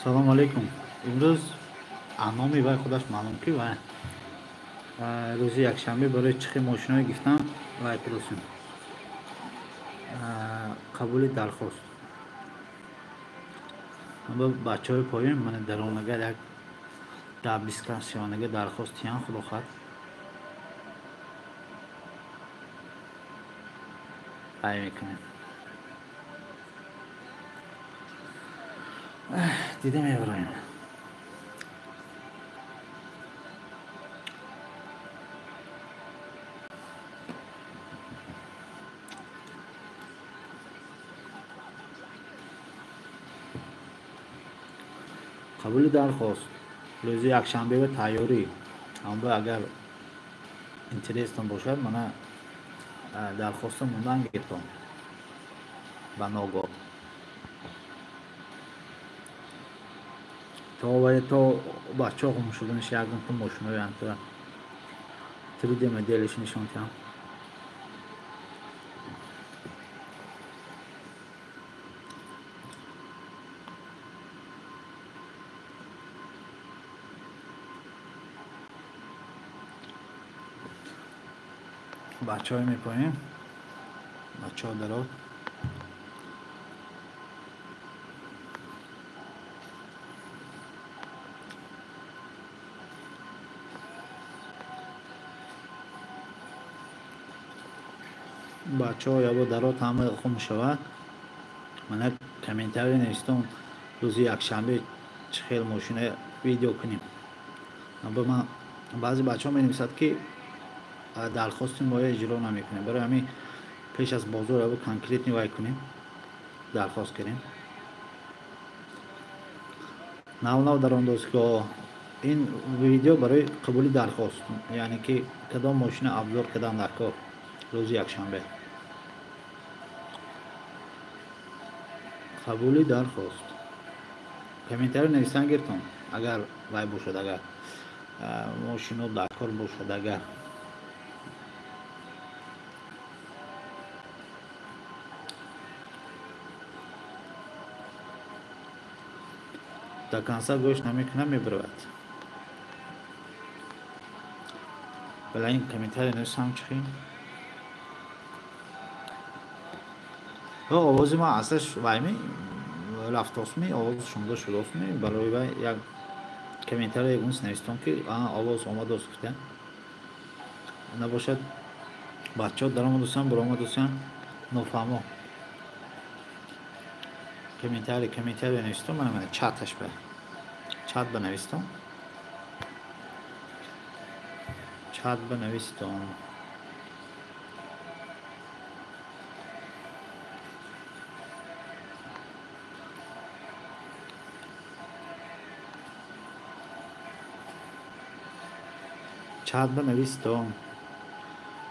салом алейкум. Имрӯз анноми вай худаш маълум ки вай рӯзи якшанбе барои чихи мошинои гифтам вай пурсем қабули дархост ба бачаҳои поим мани даронагар як 10-20 касиёнага дархост тиян худохад вай мекунем дида мебароем. қабули дархост рӯзи якшанбе ва тайёрӣ амбо агар интерестон бошад мана дархостам мундан гиртон ба ногоҳ то бачаҳо хум шуданаш ягон то мошинои антра 3D моделиш нишон диҳам. бачаҳои мепоем бачаҳо даро бачаҳо ябо даро таъмир хум мешавад. мана комментарий навистам рӯзи якшанбе чӣ хел мошина видео кунем. ман баъзе бачаҳо менависад ки дархости моя иҷро намекунем, барои ҳамин пеш аз бозор ябо конкретни вай кунем, дархост кунем. нав дар андозгоҳ ин видео барои қабули дархост, яъне ки кадом мошина абзор кардан дар кор рӯзи якшанбе. қабули дархост комментарий нависан гиртон агар вай бошад, агар мошино дар кор бошад, агар до конца гӯш намекунам мебаравад. бала ин комментарий нависам чихи овози ман аслаш вайми рафтосми овоз шунда шудосми барои вай як комментарий унс навистам ки овоз омадост гуфта набошад бачаҳо даромадосан баромадосан нофаҳмо. комментарий навистам мана чаташ ба чат банавистам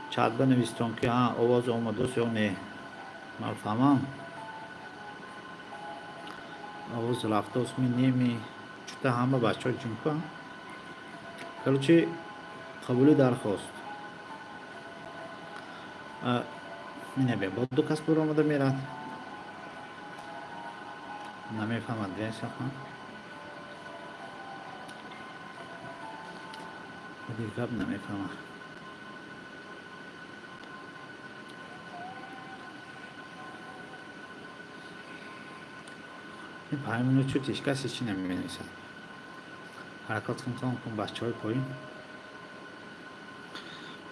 чат банавистам ки овоз омадост ё не ман фаҳмам овоз рафтост ми неми чута ҳама бачаҳо ҷинпа короче қабули дархост минабе бо ду кас баромада мерад намефаҳмад весахан гап намефаҳмад. паймуно чу тишкаси чӣ наменависад ҳаракат кун бачаҳои поин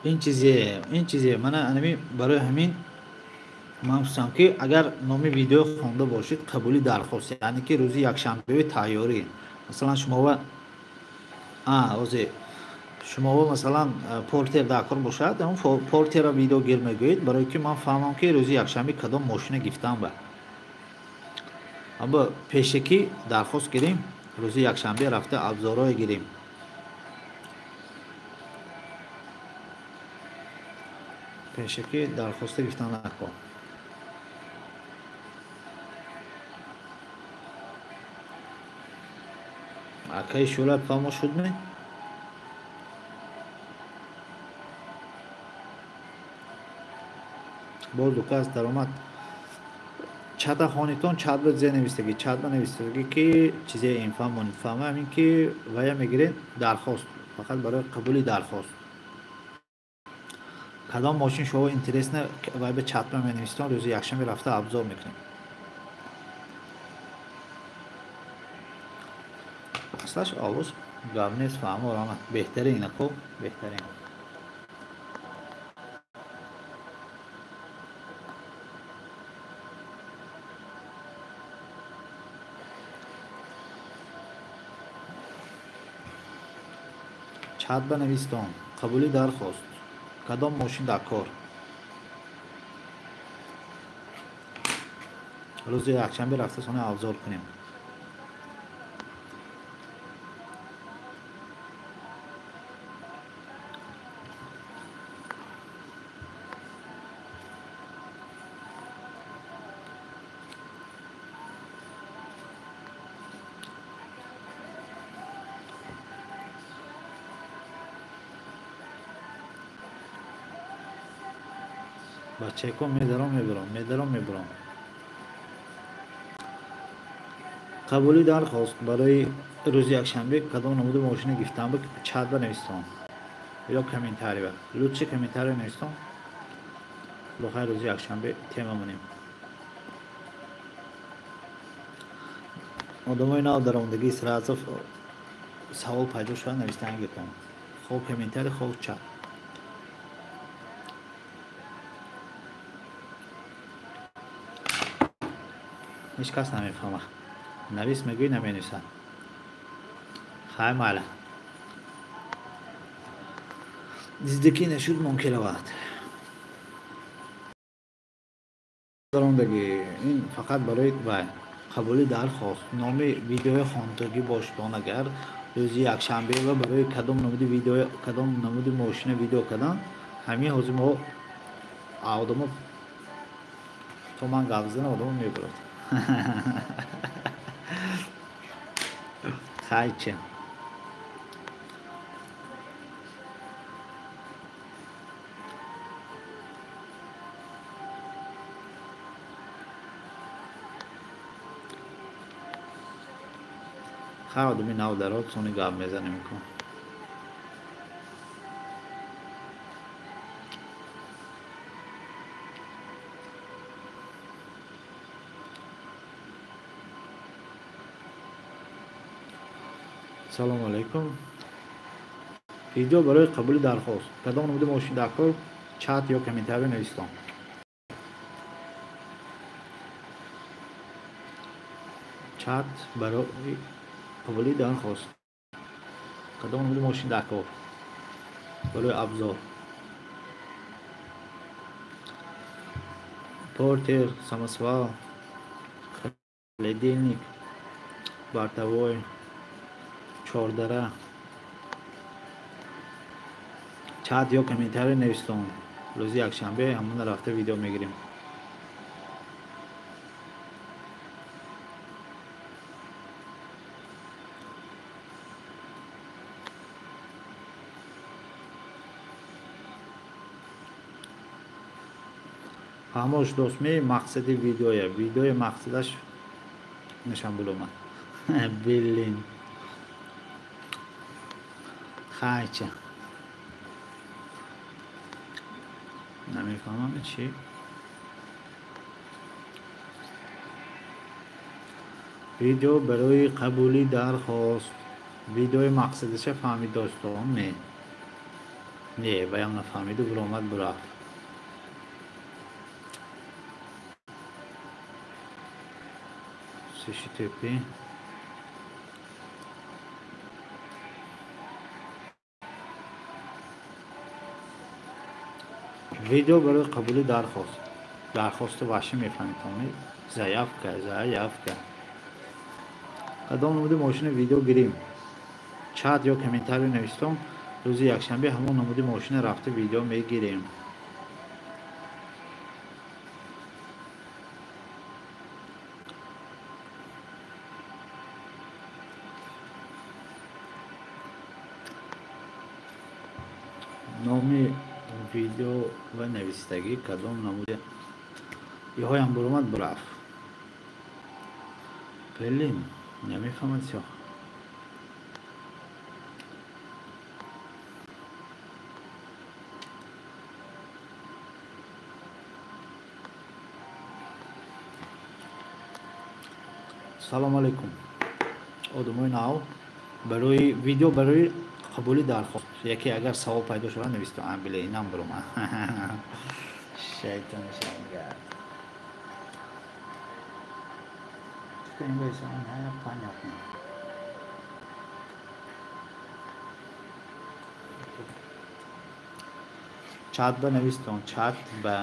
ин чизе мана анами барои ҳамин ман хустам ки агар номи видео хонда бошед қабули дархост, яъне ки рӯзи якшанбеи тайёрӣ масалан шумова масалан портер дар кор бошад, он портера видео гир мегӯед барои ки ман фаҳмам ки рӯзи якшанбе кадом мошина гифтам ба аммо пешакӣ дархост гирем рӯзи якшанбе рафта абзорое гирем. пешакӣ дархоста гифтан накун. акаи шӯлат фаҳмо шудме боз ду кас даромад чата хонитон чат ба зе навистагӣ чат ба навистагӣ ки чизе инфам монифама ҳамин ки вая мегиред дархост фақат барои қабули дархост кадом мошин шумо интересна вай ба чат ба менавистон рӯзи якшанбе рафта абзор мекунем аслаш овоз гап нест фаҳморама беҳтарин хуб беҳтарин чат ба навистон қабули дархост кадом мошин дар кор рӯзи якшанбе рафта сони абзор кунем бачако медаром мебурам қабули дархост барои рӯзи якшанбе кадом намуди мошина гифтам чат ба навистон ё комментария лутфи комментария навистон лохай рӯзи якшанбе тема монем одамои нав дар омадагии сразу савол пайдо шуда навистан гиртон хоб комментария хоб чат هیچ کس نمیفهمه نویس میگوی نمینویسن خیلی ماله نزدیکی نشود ممکن بود این فقط برای قبولی درخواست نام ویدیو خواندگی باشدان اگر روزی یکشنبه و برای کدام نمودی ویدیو کدام نمودی ماشین ویدیو کردن همین حوزه ما آدمو تو من گفزن آدمو میبرد خیلی آدمی نو درات سونی گاب میزنه میکن سلام علیکم ویدیو برای قبول درخواست کدام نموده ماشین در کار چت یا کامنتاری نویسان چت برای قبولی درخواست کدام نموده ماشین در کار برای ابزار پورتر سامسوا خلیدینیک بارتوای چهاردره چت یا کامنتاری نویسان روزی یکشنبه همون رفته ویدیو میگیریم خاموش دوست می مقصدی ویدیو مقصدش نشان بلومد بلین خیچه نمیفهمم چی ویدیو برای قبولی درخواست ویدیو مقصدش فهمید دوستان نه بیام نفهمید و برآمد برافت HTTP ویدیو برای قبول درخواست وحشی میفهمید заявка کدام نموده ماشین ویدیو گیریم چت یا کامنتاری نوشتم روز یکشنبه همون نموده ماشین رفته ویدیو میگیریم نام ویدیو و نویسندگی کدام نموده یه های هم برامد برافت برلین نمیفهمد چه. سلام علیکم. آدمای ناو برای ویدیو برای قبولی درخواست یکی اگر سوال پیدا شد نویسم بله اینم برام شیطان شنگرد که این بیسان های پانیاتی چت بنویسم چت به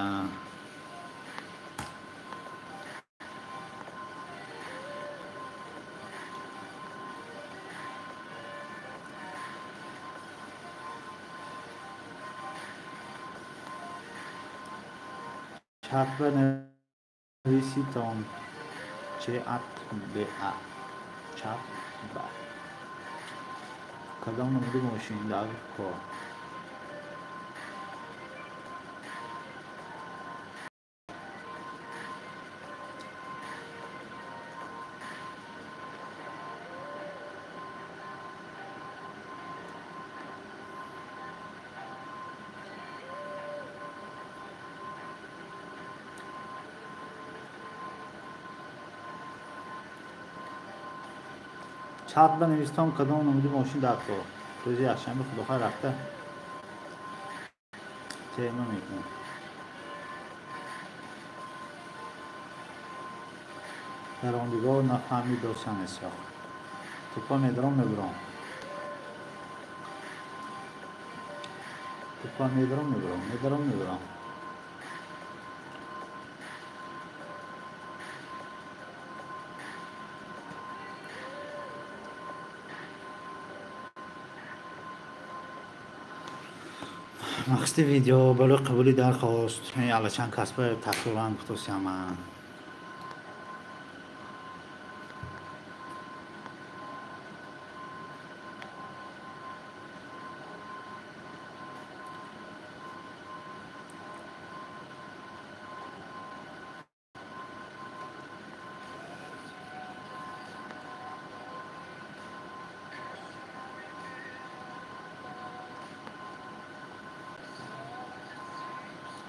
چت بنویسیتم چه ات به چت به کدام نمودی ماشین در کار چت بنویسم کدام نمودی ماشین در کار روزی یکشنبه خداخواه رفته چه نمیکنم در آنگاه نفهمی دوستم اسیاه توپا میدرم میبرم توپا میدرم مقصد ویدیو برای قبولی درخواست حالا چند کسب تقریبا توصیه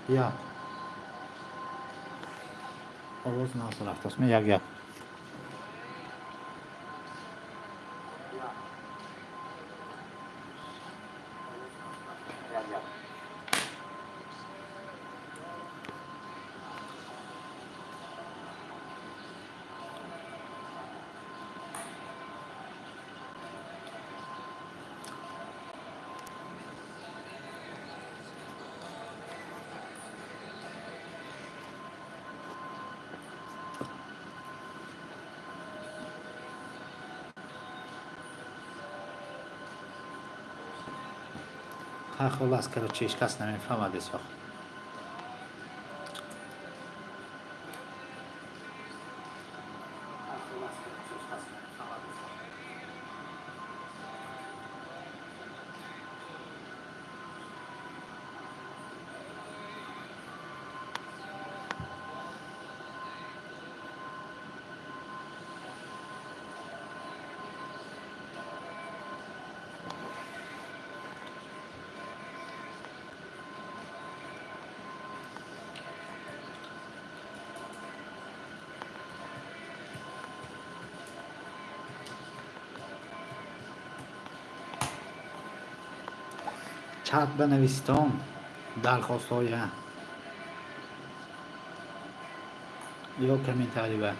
یا آواز ناصر رفت است یک خلاص کرد چیش کس نمیفهمد اسیاه چت بنویسم درخواست های یا کامنتاری به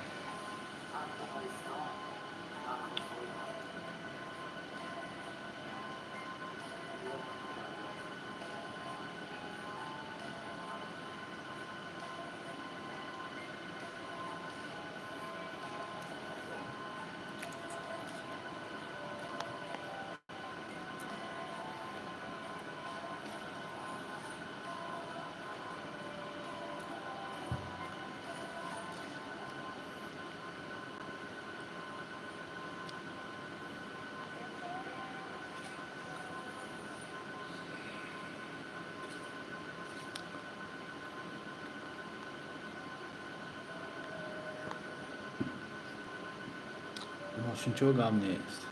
ماشینچو گام نیست.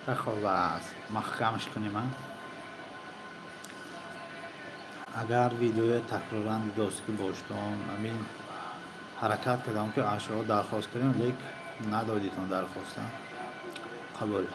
خب است محکمش کنیم. اگر ویدیو تقریبا دوستی باشتون همین حرکت کردم که اشعار درخواست کنیم لیک ندادیتون درخواستم قبول